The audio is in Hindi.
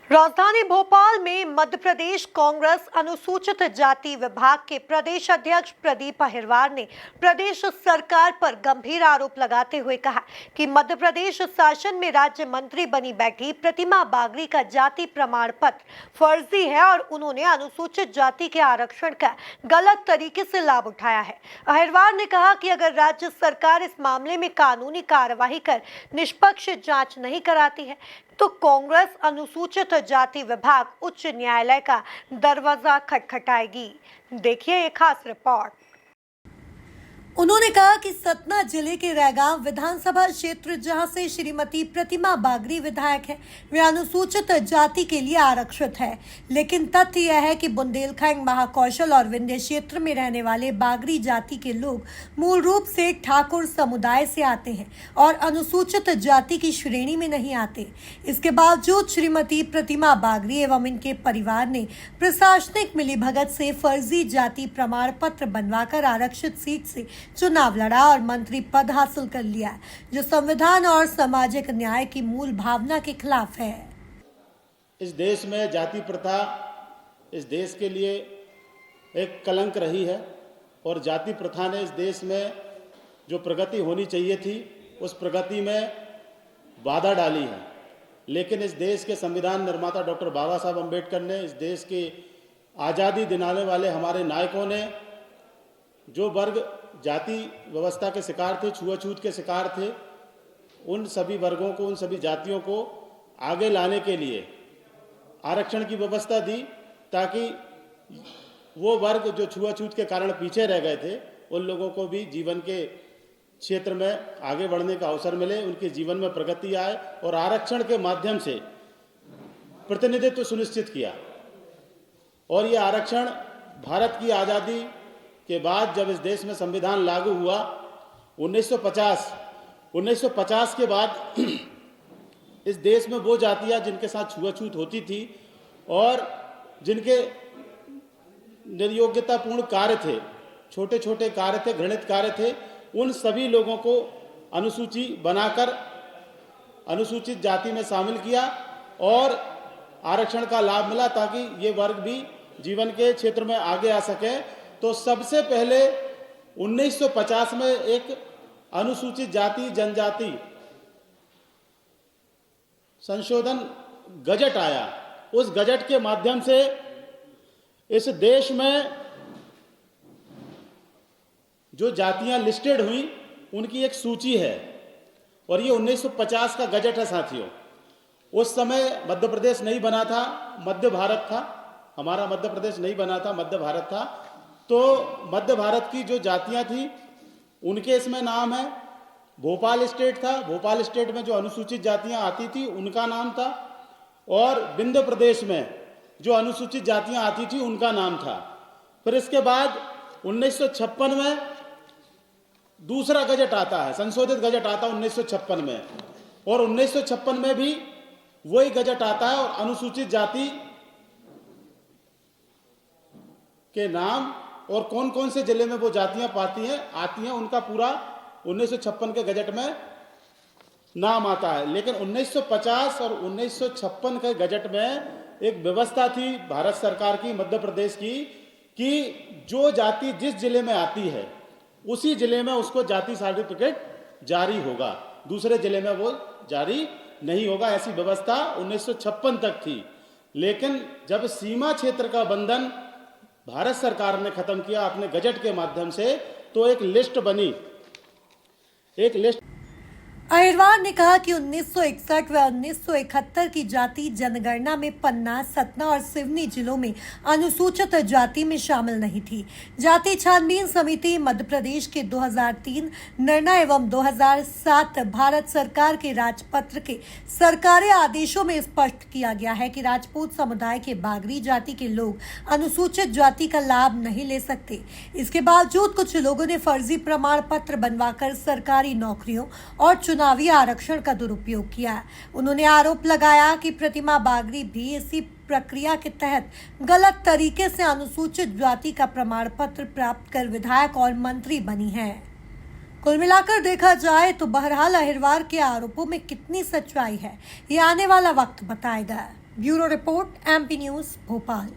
राजधानी भोपाल में मध्य प्रदेश कांग्रेस अनुसूचित जाति विभाग के प्रदेश अध्यक्ष प्रदीप अहिरवार ने प्रदेश सरकार पर गंभीर आरोप लगाते हुए कहा कि मध्य प्रदेश शासन में राज्य मंत्री बनी बैठी प्रतिमा बागरी का जाति प्रमाण पत्र फर्जी है और उन्होंने अनुसूचित जाति के आरक्षण का गलत तरीके से लाभ उठाया है। अहिरवार ने कहा कि अगर राज्य सरकार इस मामले में कानूनी कार्यवाही कर निष्पक्ष जांच नहीं कराती है तो कांग्रेस अनुसूचित जाति विभाग उच्च न्यायालय का दरवाजा खटखटाएगी। देखिए ये खास रिपोर्ट। उन्होंने कहा कि सतना जिले के रैगांव विधानसभा क्षेत्र जहां से श्रीमती प्रतिमा बागरी विधायक है, वे अनुसूचित जाति के लिए आरक्षित है, लेकिन तथ्य यह है कि बुंदेलखंड, महाकौशल और विंध्य क्षेत्र में रहने वाले बागरी जाति के लोग मूल रूप से ठाकुर समुदाय से आते हैं और अनुसूचित जाति की श्रेणी में नहीं आते। इसके बावजूद श्रीमती प्रतिमा बागरी एवं इनके परिवार ने प्रशासनिक मिलीभगत से फर्जी जाति प्रमाण पत्र बनवाकर आरक्षित सीट से चुनाव लड़ा और मंत्री पद हासिल कर लिया, जो संविधान और सामाजिक न्याय की मूल भावना के खिलाफ है। इस देश में जाति प्रथा इस देश के लिए एक कलंक रही है और जाति प्रथा ने इस देश में जो प्रगति होनी चाहिए थी उस प्रगति में बाधा डाली है। लेकिन इस देश के संविधान निर्माता डॉक्टर बाबा साहब अम्बेडकर ने, इस देश की आज़ादी दिलाने वाले हमारे नायकों ने, जो वर्ग जाति व्यवस्था के शिकार थे, छुआछूत के शिकार थे, उन सभी वर्गों को, उन सभी जातियों को आगे लाने के लिए आरक्षण की व्यवस्था दी, ताकि वो वर्ग जो छुआछूत के कारण पीछे रह गए थे उन लोगों को भी जीवन के क्षेत्र में आगे बढ़ने का अवसर मिले, उनके जीवन में प्रगति आए और आरक्षण के माध्यम से प्रतिनिधित्व सुनिश्चित किया। और ये आरक्षण भारत की आज़ादी के बाद जब इस देश में संविधान लागू हुआ 1950 के बाद इस देश में वो जातियां जिनके साथ छुआछूत होती थी और जिनके निर्योग्यतापूर्ण कार्य थे, छोटे छोटे कार्य थे, घृणित कार्य थे, उन सभी लोगों को अनुसूची बनाकर अनुसूचित जाति में शामिल किया और आरक्षण का लाभ मिला ताकि ये वर्ग भी जीवन के क्षेत्र में आगे आ सके। तो सबसे पहले 1950 में एक अनुसूचित जाति जनजाति संशोधन गजट आया। उस गजट के माध्यम से इस देश में जो जातियां लिस्टेड हुई उनकी एक सूची है और ये 1950 का गजट है साथियों। उस समय मध्य प्रदेश नहीं बना था, मध्य भारत था, हमारा मध्य प्रदेश नहीं बना था, मध्य भारत था। तो मध्य भारत की जो जातियां थी उनके इसमें नाम है। भोपाल स्टेट था, भोपाल स्टेट में जो अनुसूचित जातियां आती थी उनका नाम था और विंध्य प्रदेश में जो अनुसूचित जातियां आती थी उनका नाम था। फिर इसके बाद 1956 में दूसरा गजट आता है, संशोधित गजट आता है 1956 में, और 1956 में भी वही गजट आता है और अनुसूचित जाति के नाम और कौन कौन से जिले में वो जातियां आती हैं उनका पूरा 1956 के गजट में नाम आता है। लेकिन 1950 और 1956 के गजट में एक व्यवस्था थी भारत सरकार की, मध्य प्रदेश की, कि जो जाति जिस जिले में आती है उसी जिले में उसको जाति सर्टिफिकेट जारी होगा, दूसरे जिले में वो जारी नहीं होगा। ऐसी व्यवस्था 1956 तक थी। लेकिन जब सीमा क्षेत्र का बंधन भारत सरकार ने खत्म किया अपने गजट के माध्यम से, तो एक लिस्ट बनी, एक लिस्ट। अहिरवार ने कहा कि 1961 व 1971 की जाति जनगणना में पन्ना, सतना और सिवनी जिलों में अनुसूचित जाति में शामिल नहीं थी। जाति छानबीन समिति मध्य प्रदेश के 2003 निर्णय एवं 2007 भारत सरकार के राजपत्र के सरकारी आदेशों में स्पष्ट किया गया है कि राजपूत समुदाय के बागरी जाति के लोग अनुसूचित जाति का लाभ नहीं ले सकते। इसके बावजूद कुछ लोगों ने फर्जी प्रमाण पत्र बनवाकर सरकारी नौकरियों और चुनावी आरक्षण का दुरुपयोग किया। उन्होंने आरोप लगाया कि प्रतिमा बागरी भी इसी प्रक्रिया के तहत गलत तरीके से अनुसूचित जाति का प्रमाण पत्र प्राप्त कर विधायक और मंत्री बनी है। कुल मिलाकर देखा जाए तो बहरहाल अहिरवार के आरोपों में कितनी सच्चाई है, ये आने वाला वक्त बताएगा। Bureau report, MP news, Bhopal.